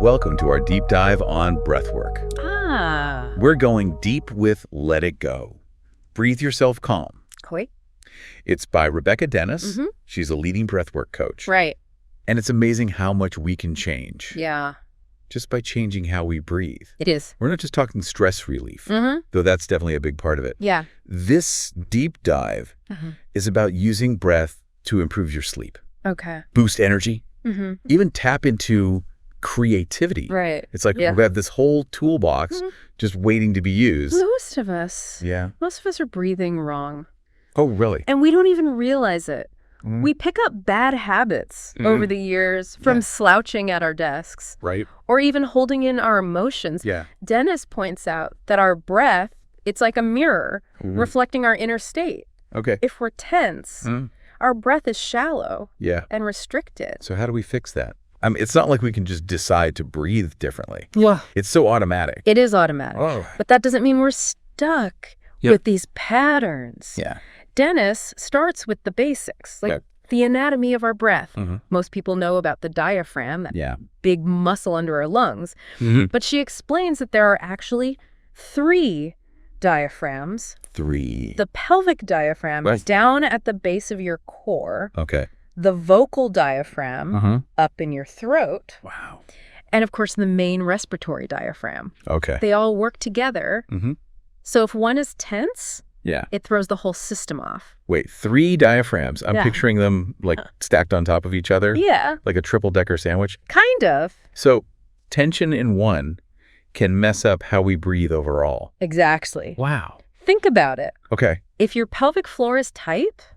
Welcome to our deep dive on breathwork. We're going deep with Let It Go. Breathe Yourself Calm. Koi? It's by Rebecca Dennis. She's a leading breathwork coach. Right. And it's amazing how much we can change. Yeah. Just by changing how we breathe. It is. We're not just talking stress relief, though that's definitely a big part of it. Yeah. This deep dive is about using breath to improve your sleep, Okay. boost energy, even tap into creativity. Right. It's like Yeah. we have this whole toolbox just waiting to be used. Most of us are breathing wrong. Oh, really? And we don't even realize it. We pick up bad habits over the years from slouching at our desks. Right. Or even holding in our emotions. Yeah. Dennis points out that our breath, it's like a mirror reflecting our inner state. Okay. If we're tense, our breath is shallow and restricted. So how do we fix that? I mean, it's not like we can just decide to breathe differently. Yeah. It's so automatic. It is automatic. Oh. But that doesn't mean we're stuck with these patterns. Yeah. Dennis starts with the basics, like the anatomy of our breath. Most people know about the diaphragm, that big muscle under our lungs. But she explains that there are actually 3 diaphragms. 3. The pelvic diaphragm is down at the base of your core. Okay. The vocal diaphragm up in your throat. Wow. And of course, the main respiratory diaphragm. Okay. They all work together. So if one is tense, it throws the whole system off. Wait, 3 diaphragms. I'm picturing them like stacked on top of each other. Yeah. Like a triple-decker sandwich. Kind of. So tension in one can mess up how we breathe overall. Exactly. Wow. Think about it. Okay. If your pelvic floor is tight,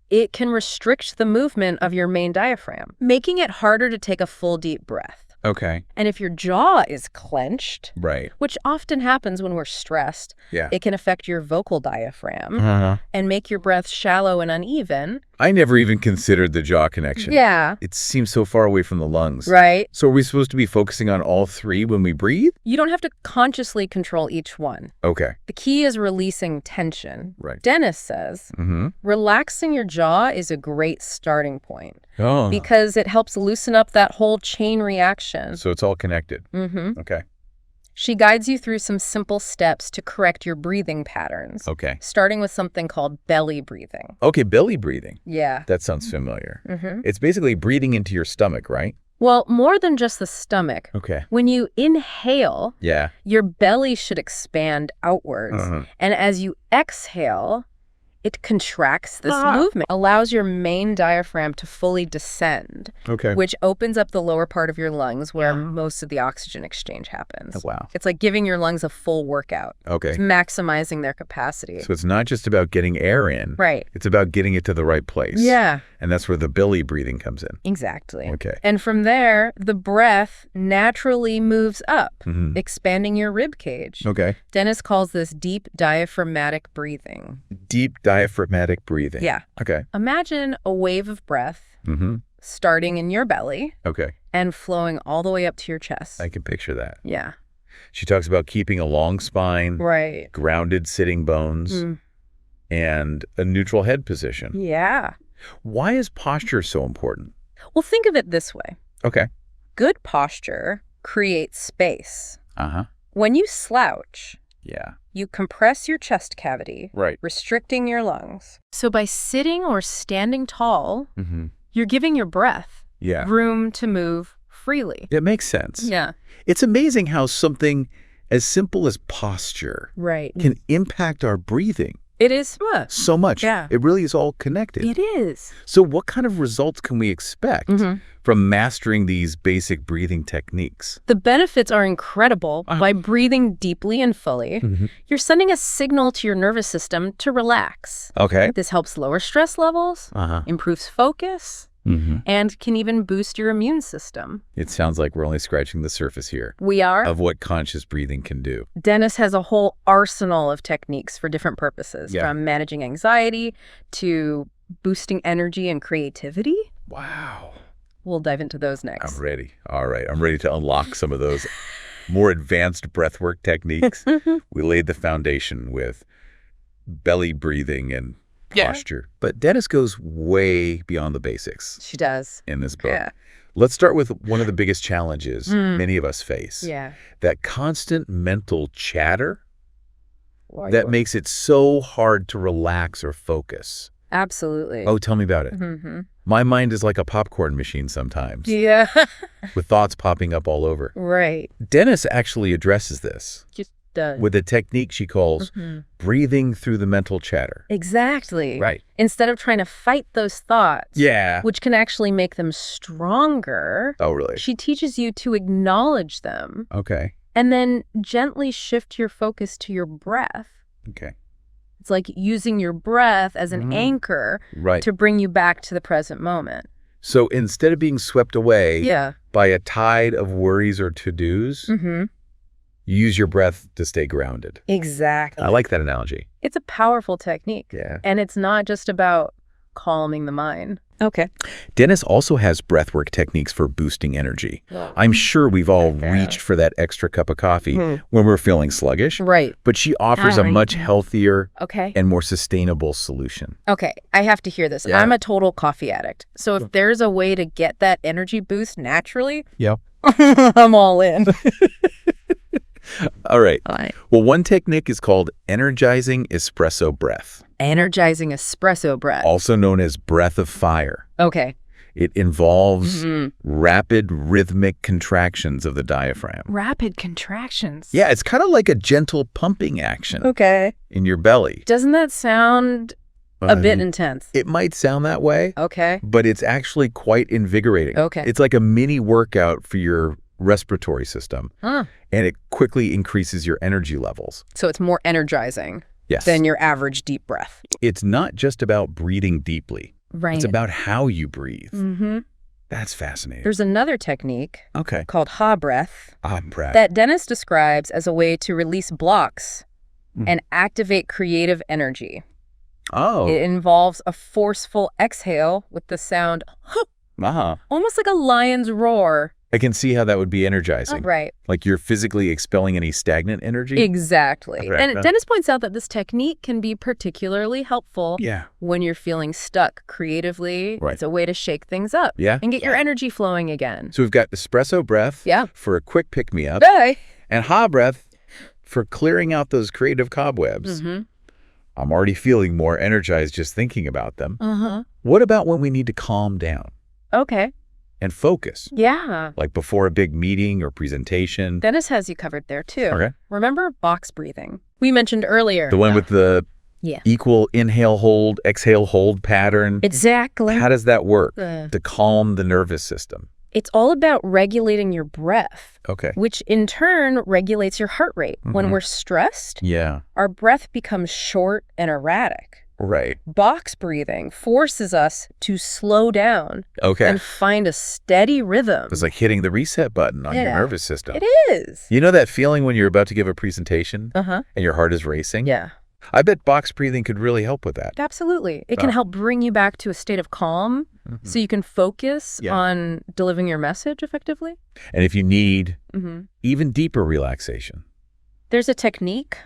it can restrict the movement of your main diaphragm, making it harder to take a full deep breath. Okay. And if your jaw is clenched, Right. which often happens when we're stressed, it can affect your vocal diaphragm and make your breath shallow and uneven. I never even considered the jaw connection. Yeah. It seems so far away from the lungs. Right. So are we supposed to be focusing on all 3 when we breathe? You don't have to consciously control each one. Okay. The key is releasing tension. Right. Dennis says relaxing your jaw is a great starting point Oh. because it helps loosen up that whole chain reaction. So it's all connected. Okay. She guides you through some simple steps to correct your breathing patterns. Okay. Starting with something called belly breathing. Okay, belly breathing. Yeah. That sounds familiar. It's basically breathing into your stomach, right? Well, more than just the stomach. Okay. When you inhale, Yeah. your belly should expand outwards. And as you exhale, it contracts this movement, allows your main diaphragm to fully descend, Okay. which opens up the lower part of your lungs where most of the oxygen exchange happens. Oh, wow. It's like giving your lungs a full workout. Okay. It's maximizing their capacity. So it's not just about getting air in. Right. It's about getting it to the right place. Yeah. And that's where the belly breathing comes in. Exactly. Okay. And from there, the breath naturally moves up, expanding your rib cage. Okay. Dennis calls this deep diaphragmatic breathing. Deep diaphragmatic breathing. Yeah. Okay. Imagine a wave of breath starting in your belly Okay. and flowing all the way up to your chest. I can picture that. Yeah. She talks about keeping a long spine, Right. grounded sitting bones, and a neutral head position. Yeah. Why is posture so important? Well, think of it this way. Okay. Good posture creates space. Uh-huh. When you slouch, Yeah. you compress your chest cavity, Right. restricting your lungs. So by sitting or standing tall, you're giving your breath Yeah. room to move freely. It makes sense. Yeah. It's amazing how something as simple as posture Right. can impact our breathing It is. so much. Yeah. It really is all connected. It is. So what kind of results can we expect from mastering these basic breathing techniques? The benefits are incredible. By breathing deeply and fully, you're sending a signal to your nervous system to relax. Okay. This helps lower stress levels, improves focus, and can even boost your immune system. It sounds like we're only scratching the surface here We are. of what conscious breathing can do. Dennis has a whole arsenal of techniques for different purposes, from managing anxiety to boosting energy and creativity. Wow. We'll dive into those next. I'm ready. All right. I'm ready to unlock some of those more advanced breathwork techniques. We laid the foundation with belly breathing and posture. But Dennis goes way beyond the basics She does. in this book. Yeah. Let's start with one of the biggest challenges many of us face. Yeah. That constant mental chatter that makes it so hard to relax or focus. Absolutely. Oh, tell me about it. Mm-hmm. My mind is like a popcorn machine sometimes, Yeah. with thoughts popping up all over. Right. Dennis actually addresses this Just does. with a technique she calls breathing through the mental chatter. Exactly. Right. Instead of trying to fight those thoughts, Yeah. which can actually make them stronger, Oh, really? she teaches you to acknowledge them Okay. and then gently shift your focus to your breath. Okay. It's like using your breath as an anchor Right. to bring you back to the present moment. So instead of being swept away Yeah. by a tide of worries or to-dos, you use your breath to stay grounded. Exactly. I like that analogy. It's a powerful technique. Yeah. And it's not just about calming the mind. Okay. Dennis also has breathwork techniques for boosting energy. I'm sure we've all reached for that extra cup of coffee when we're feeling sluggish. Right. But she offers a much healthier Okay. and more sustainable solution. Okay. I have to hear this. Yeah. I'm a total coffee addict. So if there's a way to get that energy boost naturally, Yep. I'm all in. All right. Well, one technique is called energizing espresso breath, Energizing espresso breath. also known as breath of fire. Okay. It involves rapid rhythmic contractions of the diaphragm. Rapid contractions. Yeah, it's kind of like a gentle pumping action Okay. in your belly. Doesn't that sound a bit intense? It might sound that way, Okay. but it's actually quite invigorating. Okay. It's like a mini workout for your respiratory system, Huh. and it quickly increases your energy levels. So it's more energizing Yes. than your average deep breath. It's not just about breathing deeply. Right. It's about how you breathe. Mm-hmm. That's fascinating. There's another technique Okay. called ha breath Breath. that Dennis describes as a way to release blocks and activate creative energy. Oh. It involves a forceful exhale with the sound almost like a lion's roar. I can see how that would be energizing. Right. Like you're physically expelling any stagnant energy. Exactly. Right. And Dennis points out that this technique can be particularly helpful Yeah. when you're feeling stuck creatively. Right. It's a way to shake things up Yeah. and get your energy flowing again. So we've got espresso breath Yeah. for a quick pick-me-up Bye. and ha breath for clearing out those creative cobwebs. I'm already feeling more energized just thinking about them. What about when we need to calm down Okay. and focus? Yeah. Like before a big meeting or presentation? Dennis has you covered there too. Okay. Remember box breathing? We mentioned earlier. The one with the Yeah. equal inhale, hold, exhale, hold pattern. Exactly. How does that work Uh. to calm the nervous system? It's all about regulating your breath, Okay. which in turn regulates your heart rate. When we're stressed, Yeah. our breath becomes short and erratic. Right. Box breathing forces us to slow down Okay. and find a steady rhythm. It's like hitting the reset button on your Yeah. nervous system. It is. You know that feeling when you're about to give a presentation Uh-huh. and your heart is racing? Yeah, I bet box breathing could really help with that. absolutely. It can help bring you back to a state of calm so you can focus Yeah. on delivering your message effectively. And if you need Mm-hmm. even deeper relaxation, There's a technique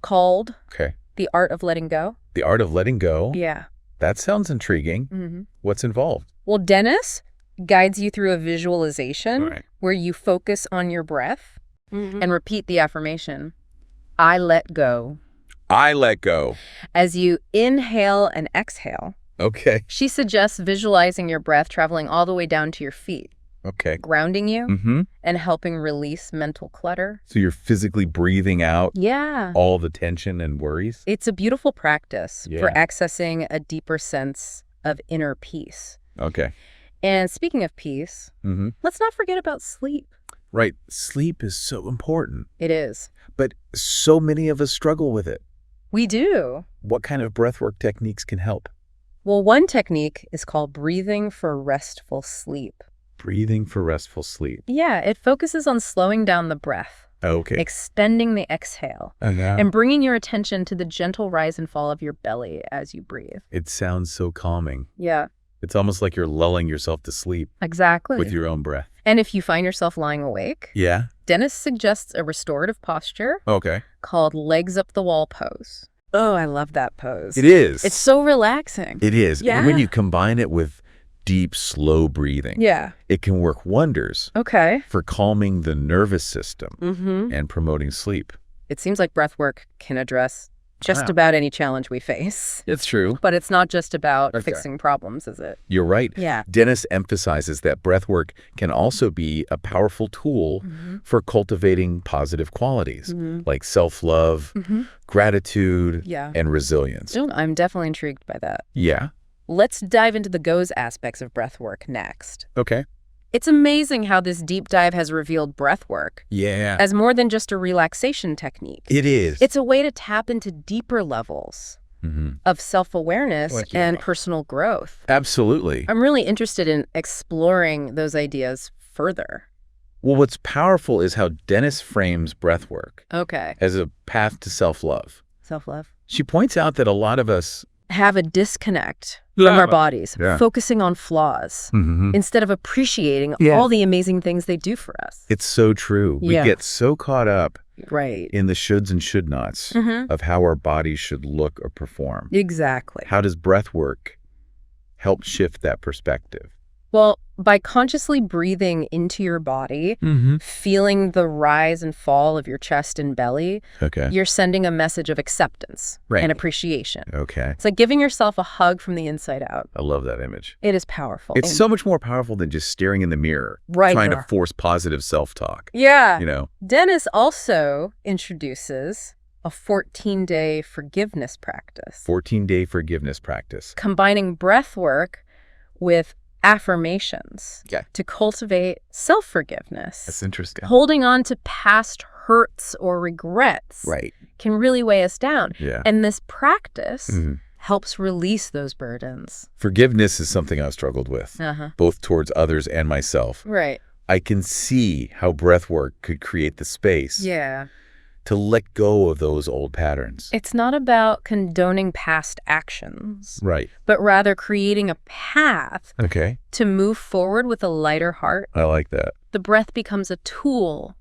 called okay, the art of letting go. the art of letting go, Yeah. that sounds intriguing. Mm-hmm. What's involved? Well, Dennis guides you through a visualization All right. where you focus on your breath and repeat the affirmation, I let go. I let go. As you inhale and exhale, Okay. she suggests visualizing your breath traveling all the way down to your feet, Okay. grounding you Mm-hmm. and helping release mental clutter. So you're physically breathing out Yeah. all the tension and worries? It's a beautiful practice for Yeah. accessing a deeper sense of inner peace. Okay. And speaking of peace, Mm-hmm. let's not forget about sleep. Right. Sleep is so important, It is. but so many of us struggle with it. We do. What kind of breathwork techniques can help? Well, one technique is called breathing for restful sleep. Breathing for restful sleep. Yeah, it focuses on slowing down the breath, Okay. extending the exhale, and bringing your attention to the gentle rise and fall of your belly as you breathe. It sounds so calming. Yeah, It's almost like you're lulling yourself to sleep exactly. with your own breath. And if you find yourself lying awake, Yeah. Dennis suggests a restorative posture Okay. called legs up the wall pose. Oh, I love that pose. It is. It's so relaxing. It is. Yeah. And when you combine it with deep, slow breathing. Yeah. It can work wonders Okay. for calming the nervous system Mm-hmm. and promoting sleep. It seems like breath work can address just Wow. about any challenge we face. It's true. But it's not just about Okay. fixing problems, is it? You're right. Yeah. Dennis emphasizes that breathwork can also be a powerful tool for cultivating positive qualities like self-love, gratitude, Yeah. and resilience. I'm definitely intrigued by that. Yeah. Let's dive into the goes aspects of breath work next. Okay. It's amazing how this deep dive has revealed breath work Yeah. as more than just a relaxation technique. It is. It's a way to tap into deeper levels of self-awareness and personal growth. Absolutely. I'm really interested in exploring those ideas further. Well, what's powerful is how Dennis frames breathwork Okay. as a path to self-love. Self-love. She points out that a lot of us Have a disconnect from our bodies, focusing on flaws instead of appreciating all the amazing things they do for us. It's so true. We Yeah. get so caught up Right. in the shoulds and should nots of how our bodies should look or perform. Exactly. How does breath work help shift that perspective? Well, by consciously breathing into your body, feeling the rise and fall of your chest and belly, Okay. you're sending a message of acceptance Right. and appreciation. Okay. It's like giving yourself a hug from the inside out. I love that image. It is powerful. It's so much more powerful than just staring in the mirror, Right trying there. to force positive self-talk. Yeah. You know? Dennis also introduces a 14-day forgiveness practice, 14-day forgiveness practice. combining breath work with affirmations Okay. to cultivate self-forgiveness. That's interesting. Holding on to past hurts or regrets Right. can really weigh us down. Yeah. And this practice helps release those burdens. Forgiveness is something I've struggled with, both towards others and myself. Right. I can see how breath work could create the space Yeah. to let go of those old patterns. It's not about condoning past actions, Right. but rather creating a path Okay. to move forward with a lighter heart. I like that. The breath becomes a tool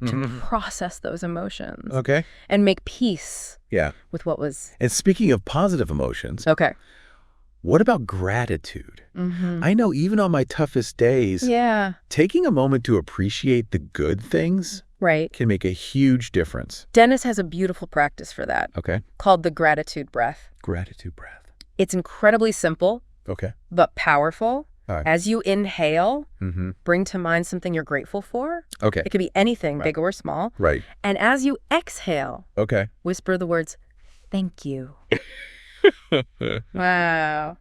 to process those emotions Okay. and make peace Yeah. with what was. And speaking of positive emotions, Okay. what about gratitude? I know even on my toughest days, Yeah. taking a moment to appreciate the good things Right. can make a huge difference. Dennis has a beautiful practice for that Okay. called the gratitude breath. Gratitude breath. It's incredibly simple, Okay. but powerful. All right. As you inhale, bring to mind something you're grateful for. Okay. It could be anything, big or small. Right. And as you exhale, Okay. whisper the words, "Thank you." Wow.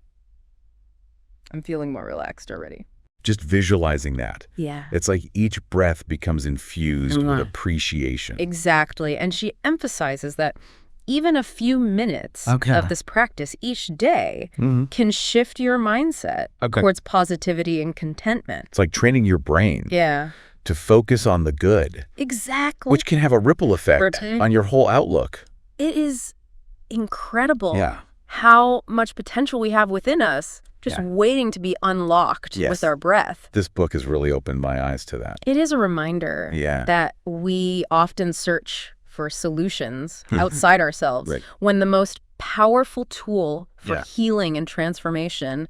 I'm feeling more relaxed already. Just visualizing that. Yeah. It's like each breath becomes infused with appreciation. Exactly. And she emphasizes that even a few minutes Okay. of this practice each day can shift your mindset towards positivity and contentment. It's like training your brain Yeah. to focus on the good, Exactly. which can have a ripple effect Rotate. on your whole outlook. It is incredible Yeah. how much potential we have within us just waiting to be unlocked Yes. with our breath. This book has really opened my eyes to that. It is a reminder Yeah. that we often search for solutions outside ourselves Right. when the most powerful tool for Yeah. healing and transformation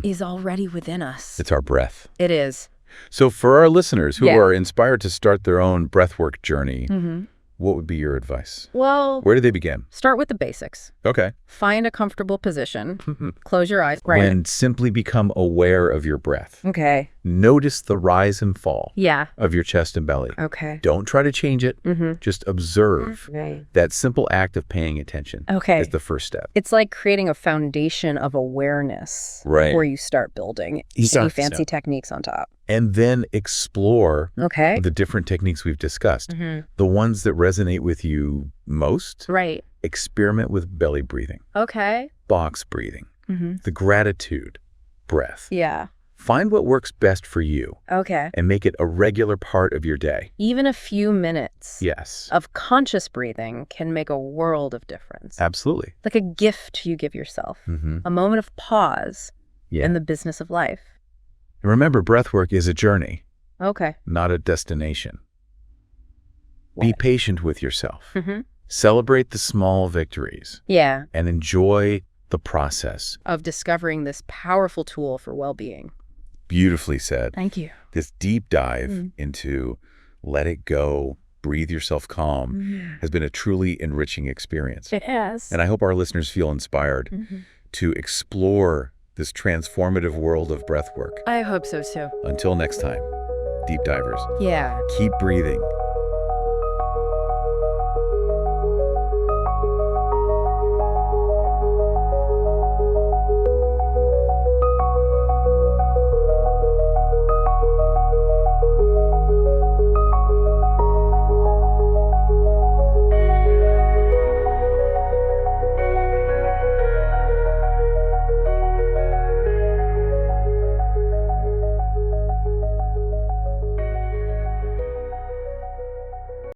is already within us. It's our breath. It is. So for our listeners who Yeah. are inspired to start their own breathwork journey, what would be your advice? Well, Where do they begin? start with the basics. Okay. Find a comfortable position. Close your eyes. When simply become aware of your breath. Okay. Notice the rise and fall Yeah. of your chest and belly. Okay. Don't try to change it. Just observe. Right. That simple act of paying attention Okay. is the first step. It's like creating a foundation of awareness Right. before you start building any fancy techniques on top. And then explore Okay. the different techniques we've discussed. The ones that resonate with you most, Right. experiment with belly breathing, Okay. box breathing, the gratitude breath. Yeah. Find what works best for you Okay. and make it a regular part of your day. Even a few minutes Yes, of conscious breathing can make a world of difference. absolutely. Like a gift you give yourself. A moment of pause Yeah. in the business of life. And remember, breathwork is a journey, Okay. not a destination. Right. Be patient with yourself. Celebrate the small victories Yeah. and enjoy the process. Of discovering this powerful tool for well-being. Beautifully said. Thank you. This deep dive into let it go, breathe yourself calm has been a truly enriching experience. It has. And I hope our listeners feel inspired to explore this transformative world of breath work. I hope so, too. Until next time, deep divers. Yeah. Keep breathing.